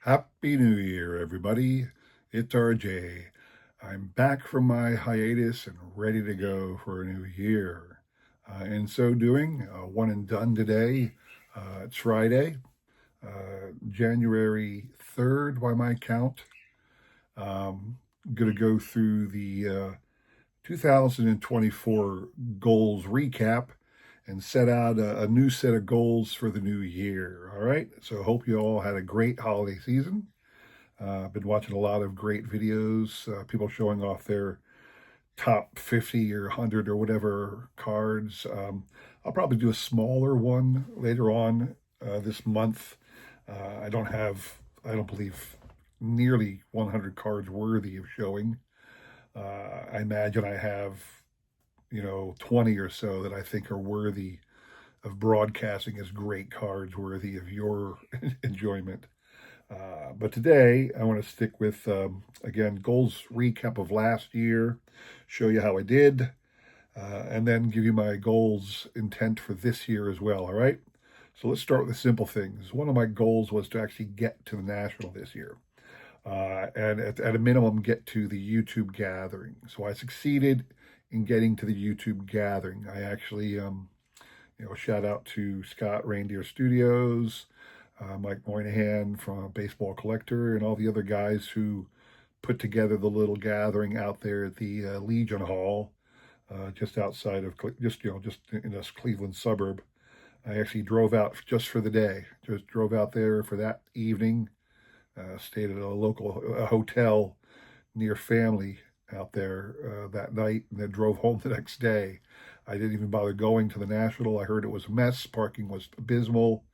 Happy New Year, everybody. It's RJ. I'm back from my hiatus and ready to go for a new year. In so doing, one and done today. It's Friday, January 3rd by my count. Going to go through the 2024 goals recap and set out a new set of goals for the new year. All right. So, hope you all had a great holiday season. I've been watching a lot of great videos, people showing off their top 50 or 100 or whatever cards. I'll probably do a smaller one later on this month. I don't believe, nearly 100 cards worthy of showing. I imagine I have, 20 or so that I think are worthy of broadcasting as great cards worthy of your enjoyment. But today, I want to stick with, again, goals recap of last year, show you how I did, and then give you my goals intent for this year as well. All right. So let's start with the simple things. One of my goals was to actually get to the National this year, and at a minimum, get to the YouTube gathering. So I succeeded in getting to the YouTube gathering. I actually, shout out to Scott Reindeer Studios, Mike Moynihan from Baseball Collector, and all the other guys who put together the little gathering out there at the Legion Hall, just outside of just in this Cleveland suburb. I actually drove out just for the day. Just drove out there for that evening. Stayed at a local hotel near family out there that night, and then drove home the next day. I didn't even bother going to the National. I heard it was a mess. Parking was abysmal.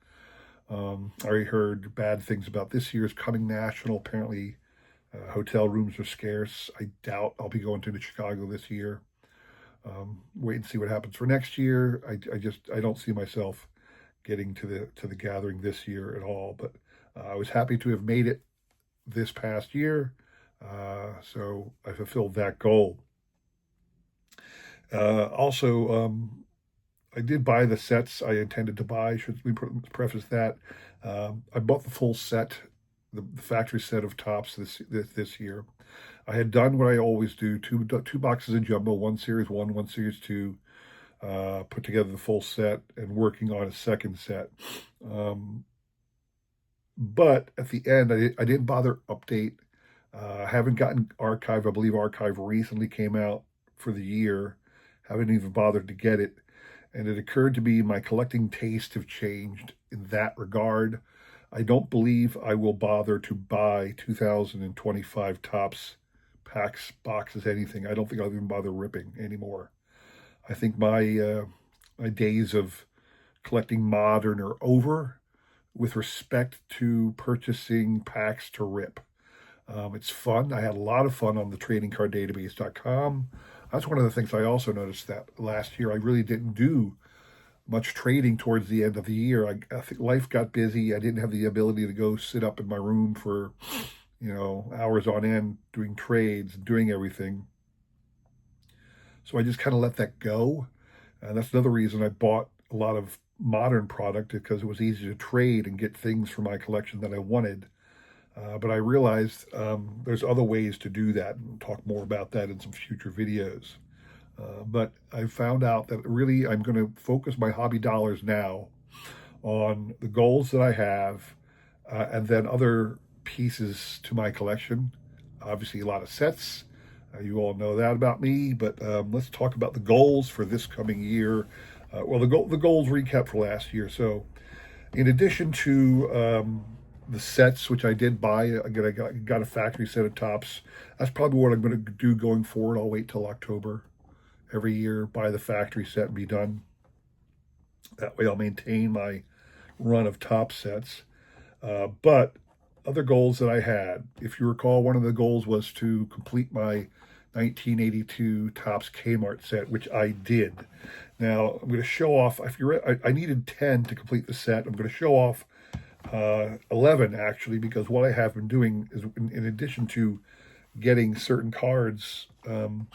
I already heard bad things about this year's coming National. Apparently, hotel rooms are scarce. I doubt I'll be going to Chicago this year. Wait and see what happens for next year. I don't see myself getting to the gathering this year at all. But I was happy to have made it this past year. So I fulfilled that goal. I did buy the sets I intended to buy. Should we preface that? I bought the full set, the factory set of tops this year. I had done what I always do: two boxes of jumbo, one series one, one series two. Put together the full set and working on a second set. But at the end, I didn't bother update. I haven't gotten Archive. I believe Archive recently came out for the year. Haven't even bothered to get it. And it occurred to me my collecting taste have changed in that regard. I don't believe I will bother to buy 2025 tops, packs, boxes, anything. I don't think I'll even bother ripping anymore. I think my days of collecting modern are over with respect to purchasing packs to rip. It's fun. I had a lot of fun on the tradingcarddatabase.com. That's one of the things I also noticed that last year I really didn't do much trading towards the end of the year. I think life got busy. I didn't have the ability to go sit up in my room for, hours on end doing trades, doing everything. So I just kind of let that go. And that's another reason I bought a lot of modern product, because it was easy to trade and get things for my collection that I wanted. But I realized there's other ways to do that, and we'll talk more about that in some future videos. But I found out that really I'm going to focus my hobby dollars now on the goals that I have, and then other pieces to my collection. Obviously, a lot of sets. You all know that about me, but let's talk about the goals for this coming year. The goals recap for last year. So, in addition to the sets, which I did buy, again, I got a factory set of tops. That's probably what I'm going to do going forward. I'll wait till October every year, buy the factory set and be done. That way I'll maintain my run of top sets. But other goals that I had, if you recall, one of the goals was to complete my 1982 Topps Kmart set, which I did. Now I'm going to show off. I needed 10 to complete the set. I'm going to show off 11 actually, because what I have been doing is, in addition to getting certain cards to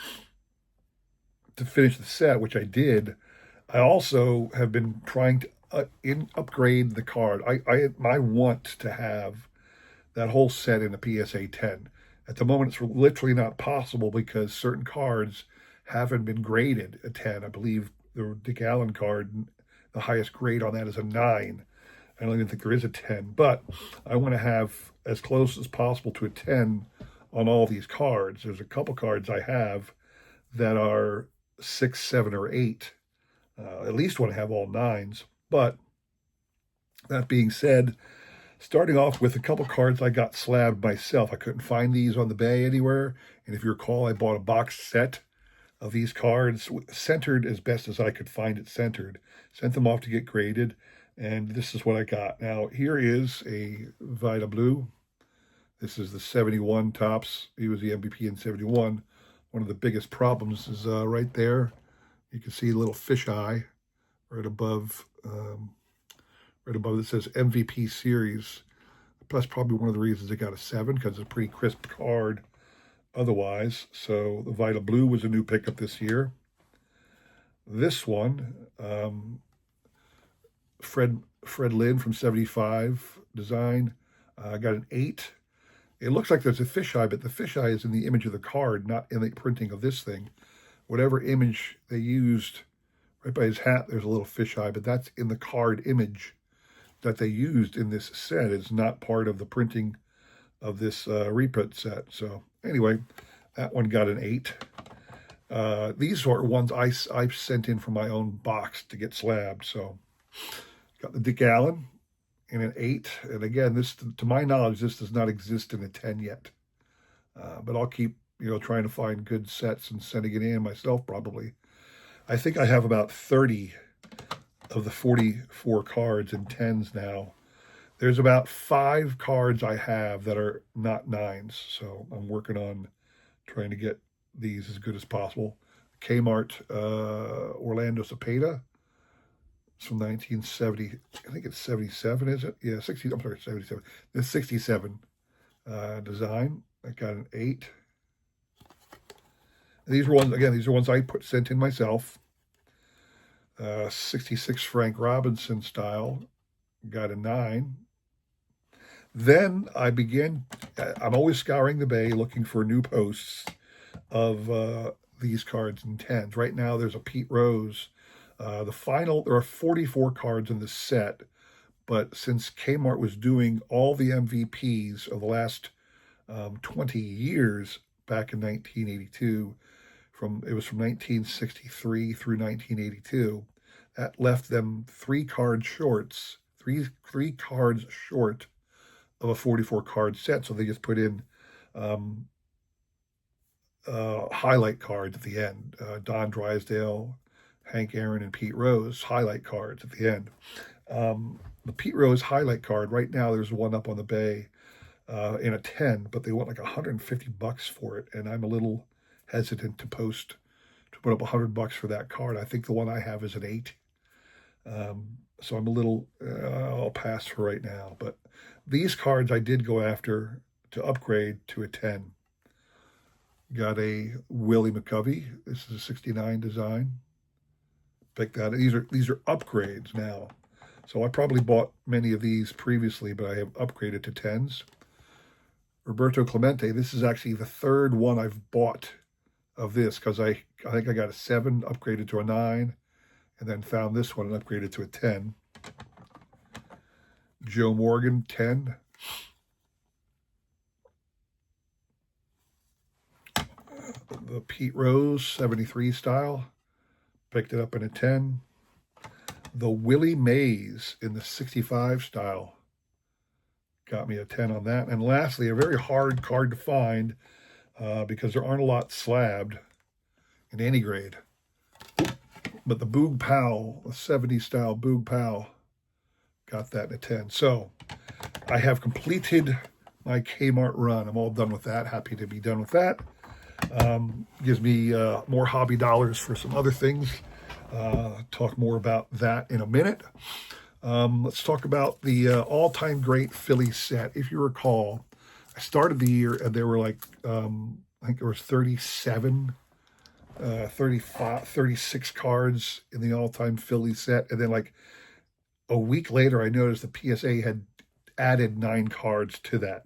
finish the set, which I did, I also have been trying to upgrade the card. I want to have that whole set in a PSA 10. At the moment, it's literally not possible because certain cards haven't been graded a 10. I believe the Dick Allen card, the highest grade on that is a 9. I don't even think there is a 10, but I want to have as close as possible to a 10 on all these cards. There's a couple cards I have that are 6, 7, or 8. At least want to have all 9s. But that being said, starting off with a couple cards I got slabbed myself. I couldn't find these on the Bay anywhere. And if you recall, I bought a box set of these cards, centered as best as I could find it centered. Sent them off to get graded, and this is what I got. Now, here is a Vida Blue. This is the 71 Topps. He was the MVP in 71. One of the biggest problems is right there. You can see a little fisheye right above it says MVP Series. That's probably one of the reasons it got a 7, because it's a pretty crisp card otherwise. So the Vida Blue was a new pickup this year. This one, Fred Lynn from 75 design, got an 8. It looks like there's a fisheye, but the fisheye is in the image of the card, not in the printing of this thing. Whatever image they used, right by his hat, there's a little fisheye, but that's in the card image that they used in this set. It's not part of the printing of this reprint set. So anyway, that one got an 8. These are ones I sent in from my own box to get slabbed. So got the Dick Allen in an 8. And again, this, to my knowledge, this does not exist in a 10 yet. But I'll keep, trying to find good sets and sending it in myself probably. I think I have about 30 of the 44 cards in 10s now. There's about 5 cards I have that are not 9s. So I'm working on trying to get these as good as possible. Kmart Orlando Cepeda. It's from 1970. I think it's 77, is it? Yeah, 60. I'm sorry, 77. This 67 design. I got an 8. And these are ones I sent in myself. 66 Frank Robinson style. Got a 9. Then I'm always scouring the Bay looking for new posts of these cards in 10s. Right now there's a Pete Rose. There are 44 cards in the set, but since Kmart was doing all the MVPs of the last 20 years back in 1982, it was from 1963 through 1982, that left them 3 cards short of a 44 card set. So they just put in highlight cards at the end. Don Drysdale, Hank Aaron, and Pete Rose highlight cards at the end. The Pete Rose highlight card, right now there's one up on the Bay in a 10, but they want like $150 for it, and I'm a little hesitant to put up $100 for that card. I think the one I have is an 8. So I'm a little, I'll pass for right now. But these cards I did go after to upgrade to a 10. Got a Willie McCovey. This is a 69 design. Picked that. These are upgrades now. So I probably bought many of these previously, but I have upgraded to 10s. Roberto Clemente. This is actually the 3rd one I've bought of this, because I think I got a 7, upgraded to a 9, and then found this one and upgraded to a 10. Joe Morgan, 10. The Pete Rose, 73 style. Picked it up in a 10. The Willie Mays in the 65 style. Got me a 10 on that. And lastly, a very hard card to find because there aren't a lot slabbed in any grade. But the Boog Powell, the 70 style Boog Powell, got that in a 10. So I have completed my Kmart run. I'm all done with that. Happy to be done with that. Gives me more hobby dollars for some other things. Talk more about that in a minute. Let's talk about the all-time great Philly set. If you recall, I started the year and there were like, I think there was 37, 35, 36 cards in the all-time Philly set. And then like a week later, I noticed the PSA had added 9 cards to that.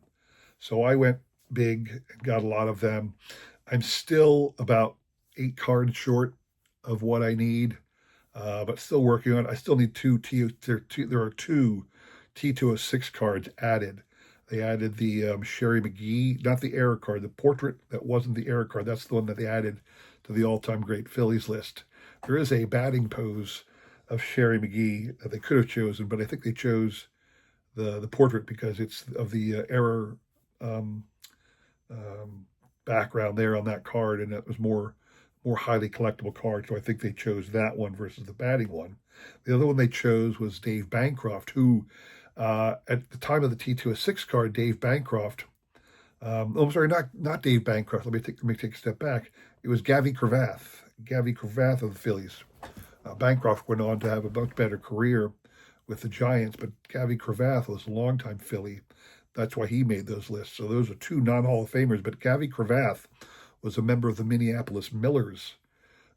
So I went big and got a lot of them. I'm still about 8 cards short of what I need, but still working on it. I still need there are two T206 cards added. They added the Sherry McGee, not the error card, the portrait that wasn't the error card. That's the one that they added to the all-time great Phillies list. There is a batting pose of Sherry McGee that they could have chosen, but I think they chose the portrait because it's of the error um, um, background there on that card, and that was more highly collectible card. So I think they chose that one versus the batting one. The other one they chose was Dave Bancroft, who at the time of the T206 card, Dave Bancroft. I'm sorry, not Dave Bancroft. Let me take a step back. It was Gavin Cravath. Gavin Cravath of the Phillies. Bancroft went on to have a much better career with the Giants, but Gavin Cravath was a longtime Philly. That's why he made those lists. So those are two non-Hall of Famers. But Gavin Cravath was a member of the Minneapolis Millers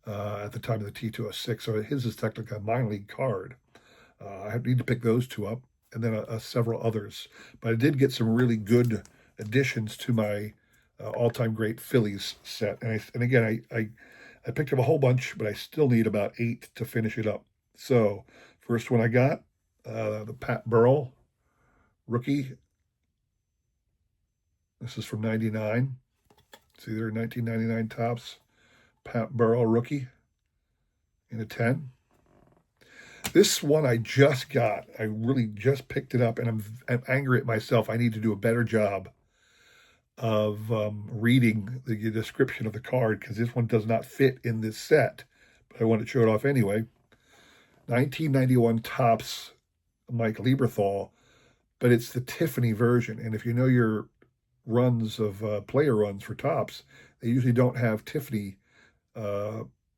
at the time of the T206. So his is technically a minor league card. I need to pick those two up and then several others. But I did get some really good additions to my all-time great Phillies set. And again, I picked up a whole bunch, but I still need about 8 to finish it up. So first one I got, the Pat Burrell rookie. This is from 99. See there, 1999 Topps. Pat Burrell rookie in a 10. This one I just got. I really just picked it up, and I'm angry at myself. I need to do a better job of reading the description of the card because this one does not fit in this set. But I want to show it off anyway. 1991 Topps Mike Lieberthal, but it's the Tiffany version. And if you know your runs of player runs for Topps, they usually don't have Tiffany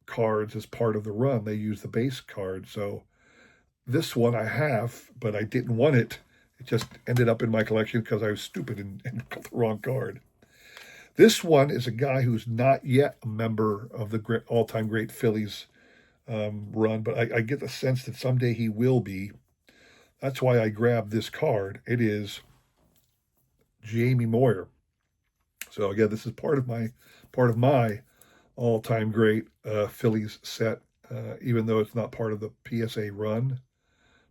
cards as part of the run. They use the base card. So this one I have, but I didn't want it. It just ended up in my collection because I was stupid and got the wrong card. This one is a guy who's not yet a member of the all-time great Phillies run, but I get the sense that someday he will be. That's why I grabbed this card. It is Jamie Moyer. So again, this is part of my all-time great Phillies set, even though it's not part of the PSA run.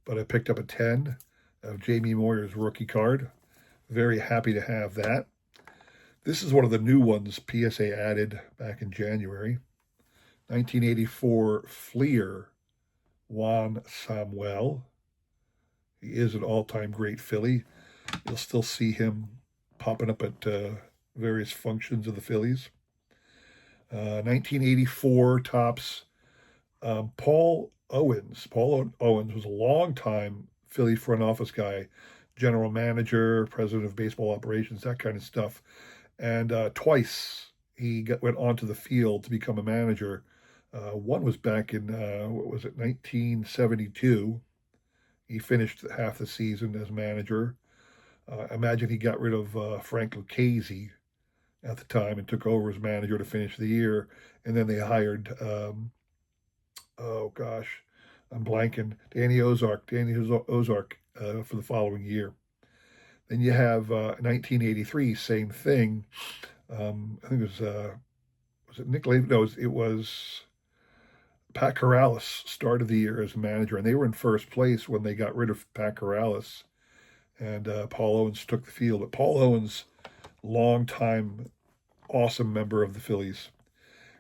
But I picked up a 10 of Jamie Moyer's rookie card. Very happy to have that. This is one of the new ones PSA added back in January. 1984 Fleer Juan Samuel. He is an all-time great Philly. You'll still see him popping up at various functions of the Phillies. 1984 Topps Paul Owens. Paul Owens was a long-time Philly front office guy, general manager, president of baseball operations, that kind of stuff. And twice he went onto the field to become a manager. One was back in, 1972. He finished half the season as manager. Imagine he got rid of Frank Lucchese at the time and took over as manager to finish the year. And then they hired, oh gosh, I'm blanking, Danny Ozark for the following year. Then you have 1983, same thing. I think it was it Nick Lavin? No, it was Pat Corrales started the year as manager, and they were in first place when they got rid of Pat Corrales, and Paul Owens took the field. But Paul Owens, longtime awesome member of the Phillies.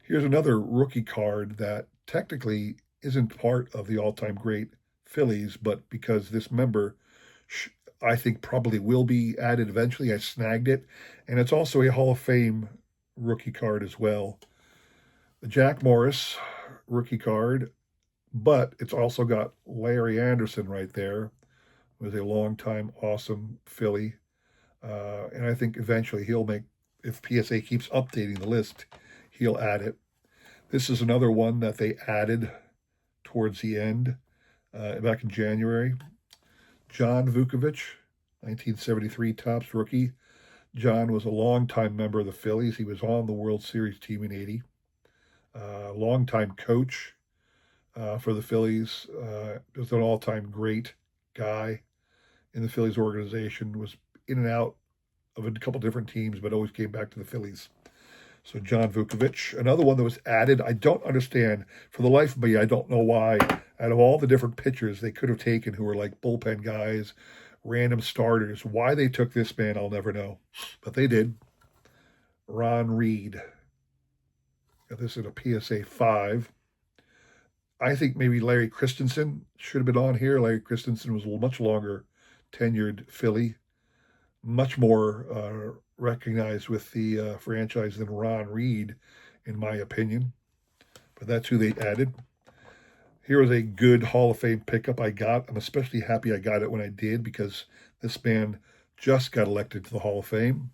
Here's another rookie card that technically isn't part of the all-time great Phillies, but because this member, I think, probably will be added eventually, I snagged it. And it's also a Hall of Fame rookie card as well. The Jack Morris rookie card, but it's also got Larry Anderson right there, who was a longtime awesome Philly. And I think eventually he'll make, if PSA keeps updating the list, he'll add it. This is another one that they added towards the end, back in January. John Vukovich, 1973 Topps rookie. John was a longtime member of the Phillies. He was on the World Series team in 80. Longtime coach for the Phillies. Just an all-time great guy in the Phillies organization. Was in and out of a couple different teams, but always came back to the Phillies. So John Vukovich, another one that was added. I don't understand. For the life of me, I don't know why. Out of all the different pitchers they could have taken who were like bullpen guys, random starters, why they took this man, I'll never know. But they did. Ron Reed. Got this in a PSA 5. I think maybe Larry Christensen should have been on here. Larry Christensen was a much longer tenured Philly, much more recognized with the franchise than Ron Reed, in my opinion. But that's who they added. Here was a good Hall of Fame pickup I got. I'm especially happy I got it when I did because this man just got elected to the Hall of Fame.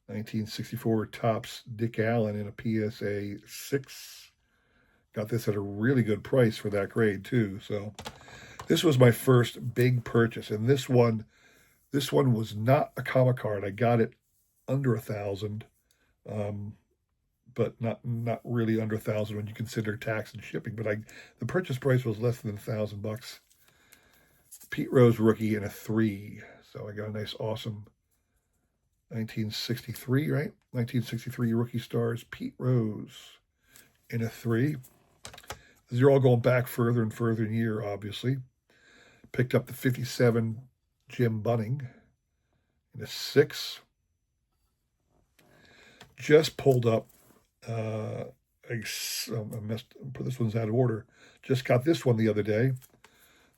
1964 Topps Dick Allen in a PSA 6. Got this at a really good price for that grade too. So this was my first big purchase, and this one was not a comic card. I got it under $1,000, but not really under $1,000 when you consider tax and shipping. But the purchase price was less than $1,000. Pete Rose rookie in a 3. So I got a nice, awesome 1963, right? 1963 rookie stars, Pete Rose in a 3. These are all going back further and further in year, obviously. Picked up the 57 Jim Bunning in a 6. Just pulled up, I put this one's out of order. Just got this one the other day.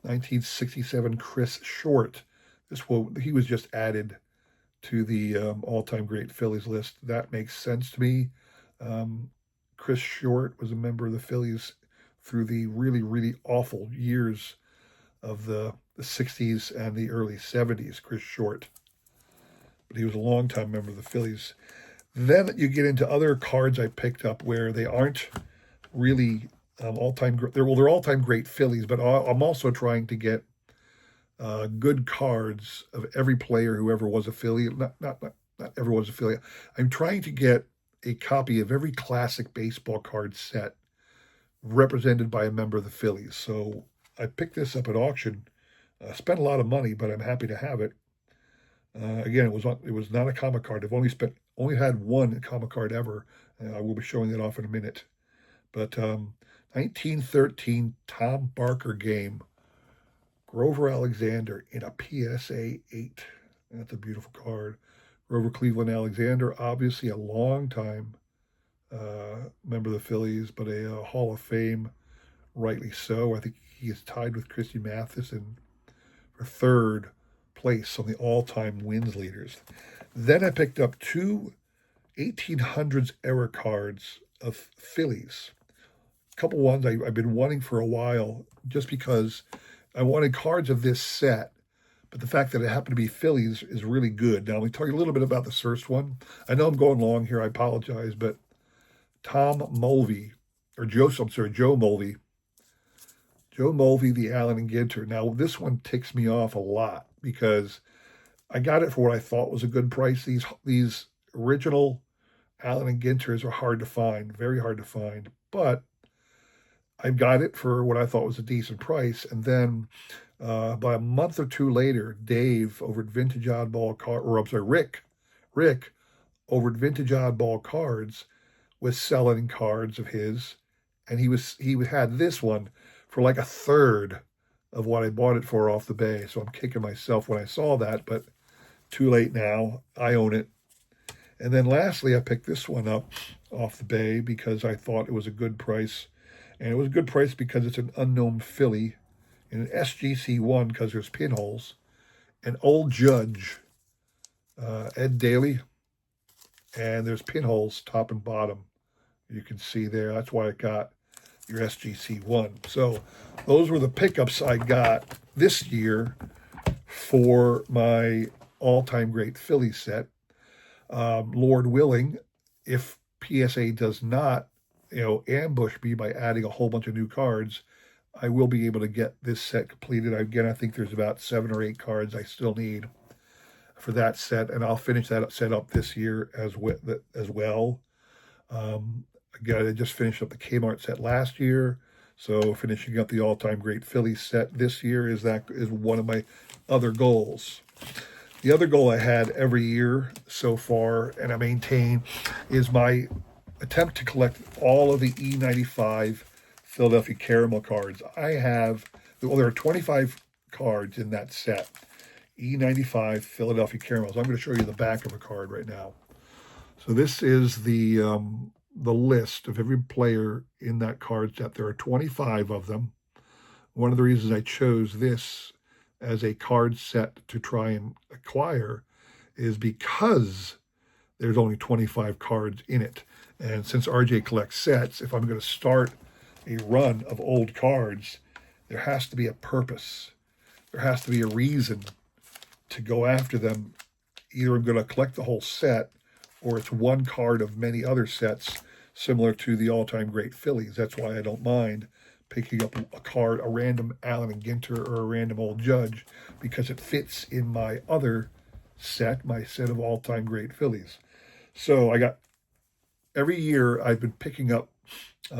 1967 Chris Short. This one, he was just added to the all-time great Phillies list. That makes sense to me. Chris Short was a member of the Phillies through the really, really awful years of the 60s and the early 70s, Chris Short. But he was a long-time member of the Phillies. Then you get into other cards I picked up where they aren't really all-time great. They're all-time great Phillies, but I'm also trying to get good cards of every player who ever was a Philly. Not ever was a Philly. I'm trying to get a copy of every classic baseball card set represented by a member of the Phillies. So I picked this up at auction. Spent a lot of money, but I'm happy to have it. Again, it was not a comic card. I've only had one comic card ever. I will be showing that off in a minute. But 1913 Tom Barker game. Grover Alexander in a PSA 8. That's a beautiful card. Grover Cleveland Alexander, obviously a long time member of the Phillies, but a Hall of Fame, rightly so. I think he is tied with Christy Mathewson for third place on the all-time wins leaders. Then I picked up 2 1800s era cards of Phillies. A couple ones I've been wanting for a while just because I wanted cards of this set, but the fact that it happened to be Phillies is really good. Now, let me talk a little bit about the first one. I know I'm going long here. I apologize, but Joe Mulvey. Joe Mulvey, the Allen and Ginter. Now, this one ticks me off a lot because I got it for what I thought was a good price. These original Allen and Ginters are hard to find, very hard to find, but I got it for what I thought was a decent price. And then about a month or two later, Dave over at Vintage Oddball Rick over at Vintage Oddball Cards was selling cards of his, and he had this one for like a third of what I bought it for off the bay. So I'm kicking myself when I saw that, but too late now. I own it. And then lastly, I picked this one up off the bay because I thought it was a good price. And it was a good price because it's an unknown Philly in an SGC1 because there's pinholes. An old Judge, Ed Daly, and there's pinholes top and bottom. You can see there. That's why I got your SGC1. So those were the pickups I got this year for my all-time great Philly set. Lord willing, if PSA does not ambush me by adding a whole bunch of new cards, I will be able to get this set completed. Again, I think there's about 7 or 8 cards I still need for that set, and I'll finish that set up this year as well. Again, I just finished up the Kmart set last year, so finishing up the all-time great Philly set this year is one of my other goals. The other goal I had every year so far, and I maintain, is my attempt to collect all of the E95 Philadelphia Caramel cards. I have, well, there are 25 cards in that set. E95 Philadelphia Caramels. I'm going to show you the back of a card right now. So this is the list of every player in that card set. There are 25 of them. One of the reasons I chose this as a card set to try and acquire is because there's only 25 cards in it. And since RJ collects sets, if I'm going to start a run of old cards, there has to be a purpose. There has to be a reason to go after them. Either I'm going to collect the whole set, or it's one card of many other sets similar to the all-time great Phillies. That's why I don't mind picking up a card, a random Allen and Ginter or a random old Judge, because it fits in my other set, my set of all-time great Phillies. So I got, every year I've been picking up 2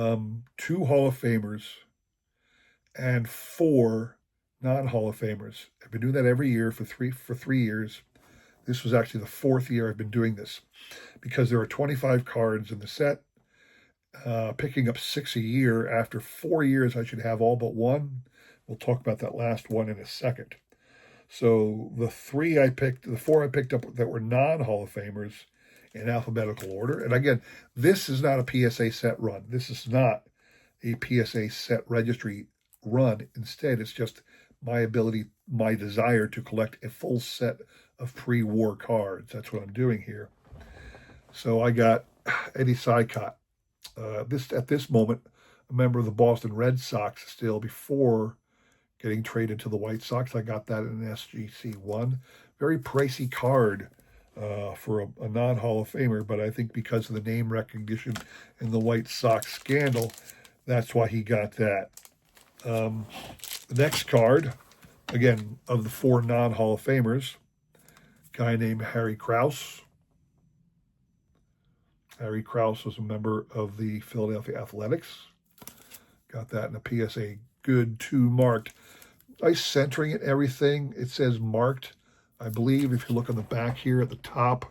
Hall of Famers and 4 non-Hall of Famers. I've been doing that every year for 3 years. This was actually the 4th year I've been doing this, because there are 25 cards in the set. Picking up 6 a year, after 4 years, I should have all but one. We'll talk about that last one in a second. So the 4 I picked up that were non-Hall of Famers in alphabetical order. And again, this is not a PSA set run. This is not a PSA set registry run. Instead, it's just my ability, my desire to collect a full set of pre-war cards. That's what I'm doing here. So I got Eddie Sicott. At this moment, a member of the Boston Red Sox still, before getting traded to the White Sox. I got that in an SGC1. Very pricey card for a non-Hall of Famer, but I think because of the name recognition and the White Sox scandal, that's why he got that. The next card, again, of the 4 non-Hall of Famers, guy named Harry Krause. Harry Krause was a member of the Philadelphia Athletics. Got that in a PSA good 2 marked. Nice centering and everything. It says marked. I believe if you look on the back here at the top,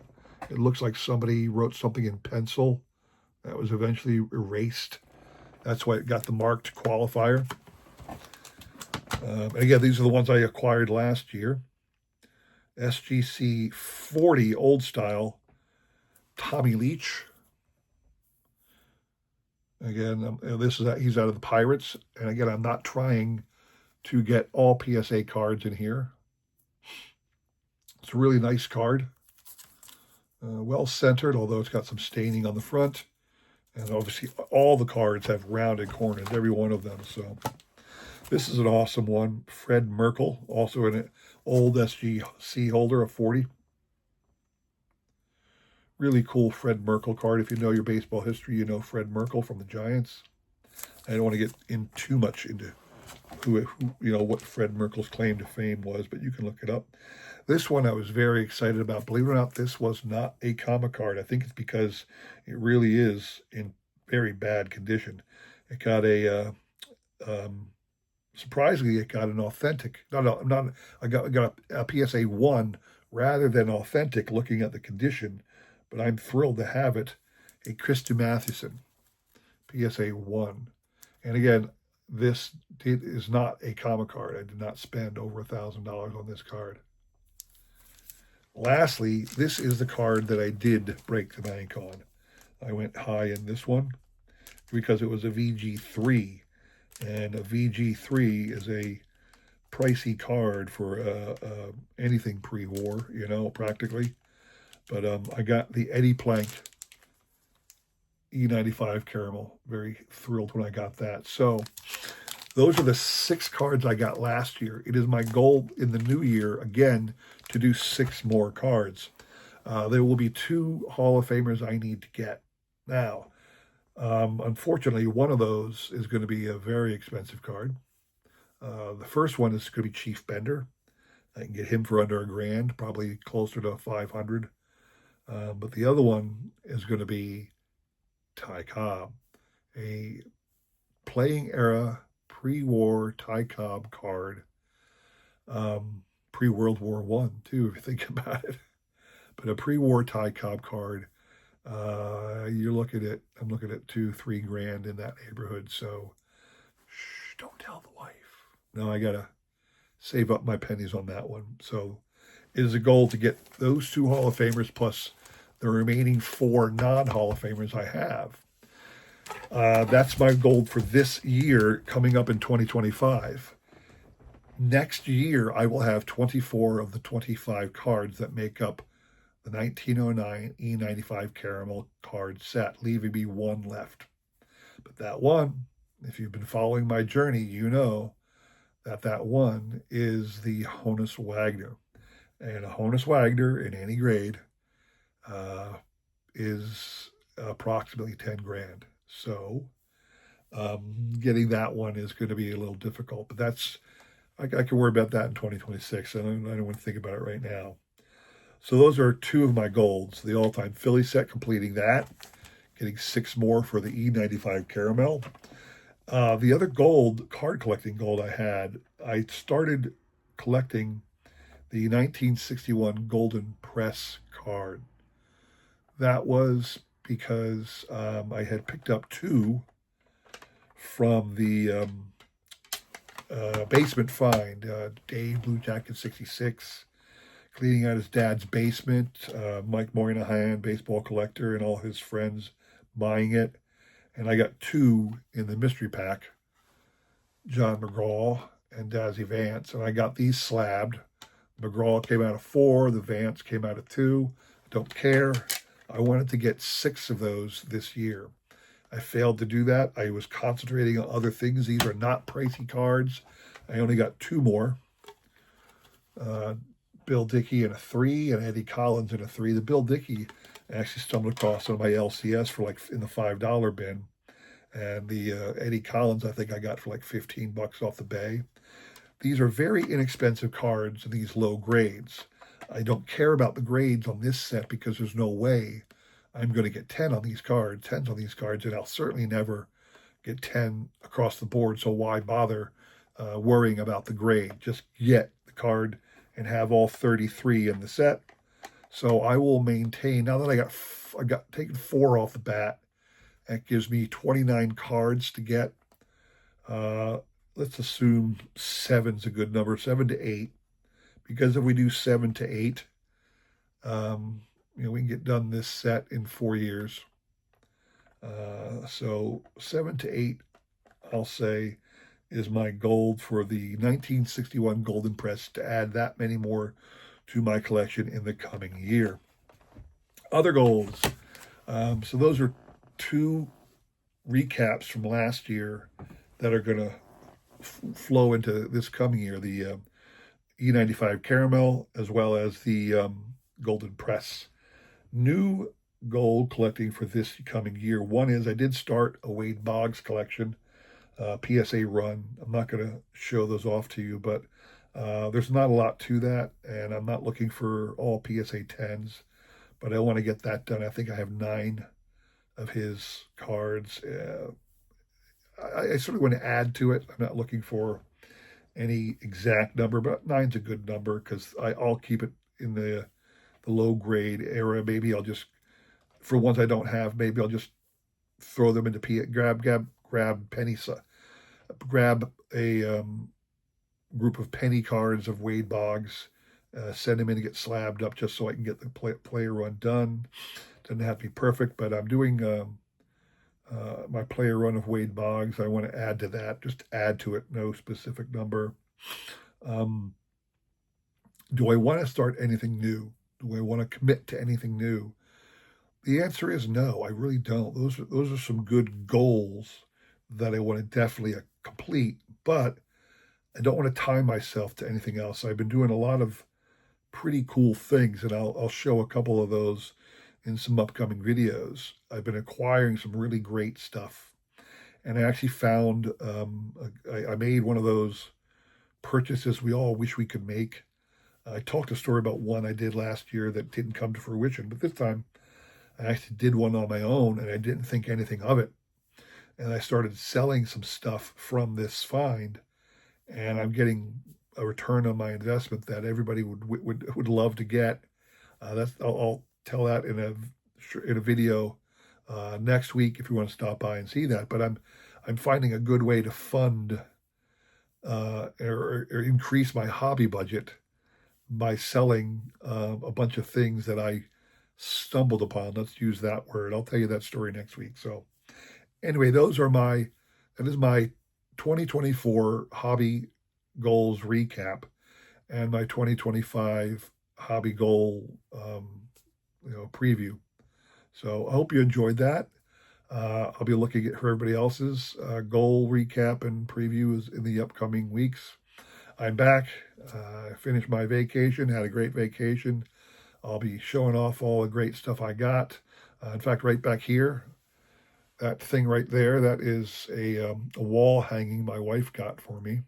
it looks like somebody wrote something in pencil that was eventually erased. That's why it got the marked qualifier. And again, these are the ones I acquired last year. SGC 40 old style, Tommy Leach. Again, he's out of the Pirates. And again, I'm not trying to get all PSA cards in here. It's a really nice card. Well centered, although it's got some staining on the front. And obviously all the cards have rounded corners, every one of them. So this is an awesome one. Fred Merkle, also an old SGC holder of 40. Really cool Fred Merkle card. If you know your baseball history, you know Fred Merkle from the Giants. I don't want to get in too much into who what Fred Merkle's claim to fame was, but you can look it up. This one I was very excited about. Believe it or not, this was not a comic card. I think it's because it really is in very bad condition. It got surprisingly, it got an authentic. I got a PSA 1 rather than authentic. Looking at the condition, but I'm thrilled to have it. A Christy Mathewson PSA 1, and again, this is not a comic card. I did not spend over $1,000 on this card. Lastly, this is the card that I did break the bank on. I went high in this one because it was a VG3, and a VG3 is a pricey card for anything pre-war, practically. But I got the Eddie Plank E95 Caramel. Very thrilled when I got that. So those are the 6 cards I got last year. It is my goal in the new year, again, to do 6 more cards. There will be 2 Hall of Famers I need to get. Now, unfortunately, one of those is going to be a very expensive card. The first one is going to be Chief Bender. I can get him for under $1,000, probably closer to 500. But the other one is going to be Ty Cobb, a playing era pre-war Ty Cobb card. pre-World War One too, if you think about it. But a pre-war Ty Cobb card, I'm looking at $2-3 grand in that neighborhood. So, shh, don't tell the wife. No, I gotta save up my pennies on that one. So, it is a goal to get those 2 Hall of Famers plus the remaining 4 non-Hall of Famers I have. That's my goal for this year coming up in 2025. Next year, I will have 24 of the 25 cards that make up the 1909 E95 Caramel card set, leaving me 1 left. But that one, if you've been following my journey, you know that one is the Honus Wagner. And a Honus Wagner in any grade is approximately 10 grand. So getting that one is going to be a little difficult, but I can worry about that in 2026. I don't want to think about it right now. So those are 2 of my goals. The all-time Philly set, completing that, getting 6 more for the E95 Caramel. The other card collecting gold I started collecting the 1961 Golden Press card. That was because I had picked up 2 from the basement find. Dave Blue Jacket 66, cleaning out his dad's basement. Mike Moynihan, baseball collector, and all his friends buying it. And I got 2 in the mystery pack, John McGraw and Dazzy Vance. And I got these slabbed. McGraw came out of 4, the Vance came out of 2. Don't care. I wanted to get 6 of those this year. I failed to do that. I was concentrating on other things. These are not pricey cards. I only got 2 more. Bill Dickey in a 3 and Eddie Collins in a 3. The Bill Dickey I actually stumbled across on my LCS for in the $5 bin. And the Eddie Collins I think I got for $15 off the bay. These are very inexpensive cards in these low grades. I don't care about the grades on this set because there's no way I'm going to get 10 on these cards, 10s on these cards, and I'll certainly never get 10 across the board. So why bother worrying about the grade? Just get the card and have all 33 in the set. So I will maintain, now that I got taken 4 off the bat, that gives me 29 cards to get. Let's assume 7's a good number, 7 to 8. Because if we do 7 to 8, we can get done this set in 4 years. So 7 to 8, I'll say, is my goal for the 1961 Golden Press, to add that many more to my collection in the coming year. Other goals. So those are 2 recaps from last year that are going to flow into this coming year. The E95 Caramel, as well as the Golden Press. New gold collecting for this coming year. One is I did start a Wade Boggs collection, PSA run. I'm not going to show those off to you, but there's not a lot to that, and I'm not looking for all PSA 10s, but I want to get that done. I think I have 9 of his cards. I sort of want to add to it. I'm not looking for any exact number, but 9's a good number because I'll keep it in the low grade era. Maybe I'll just, for ones I don't have, maybe I'll just throw them into grab pennies, grab a group of penny cards of Wade Boggs, send them in to get slabbed up just so I can get the player run done. Doesn't have to be perfect, but I'm doing my player run of Wade Boggs. I want to add to that, just add to it, no specific number. Do I want to start anything new? Do I want to commit to anything new? The answer is no, I really don't. Those are some good goals that I want to definitely complete, but I don't want to tie myself to anything else. I've been doing a lot of pretty cool things, and I'll show a couple of those in some upcoming videos. I've been acquiring some really great stuff, and I actually found I made one of those purchases we all wish we could make. I talked a story about one I did last year that didn't come to fruition, but this time I actually did one on my own, and I didn't think anything of it. And I started selling some stuff from this find, and I'm getting a return on my investment that everybody would love to get. I'll tell that in a video next week if you want to stop by and see that. But I'm finding a good way to fund or increase my hobby budget by selling a bunch of things that I stumbled upon. Let's use that word. I'll tell you that story next week. So anyway, that is my 2024 hobby goals recap and my 2025 hobby goal preview. So I hope you enjoyed that. I'll be looking at everybody else's goal recap and previews in the upcoming weeks. I'm back. I finished my vacation, had a great vacation. I'll be showing off all the great stuff I got. In fact, right back here, that thing right there, that is a wall hanging my wife got for me.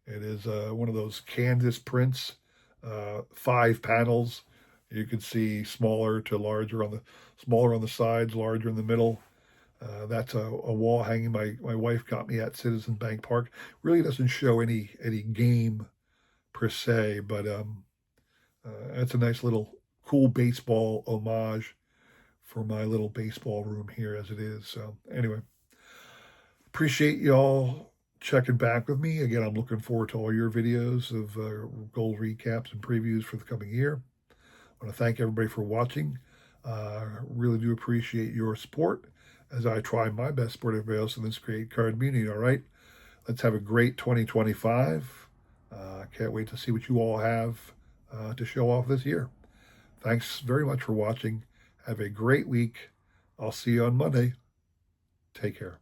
It is one of those Canvas prints, 5 panels. You can see smaller to larger smaller on the sides, larger in the middle. That's a wall hanging my wife got me at Citizen Bank Park. Really doesn't show any game per se, but it's a nice little cool baseball homage for my little baseball room here as it is. So anyway, appreciate y'all checking back with me. Again, I'm looking forward to all your videos of goal recaps and previews for the coming year. I want to thank everybody for watching. Really do appreciate your support as I try my best to support everybody else in this great card community. All right, let's have a great 2025. Can't wait to see what you all have to show off this year. Thanks very much for watching. Have a great week. I'll see you on Monday. Take care.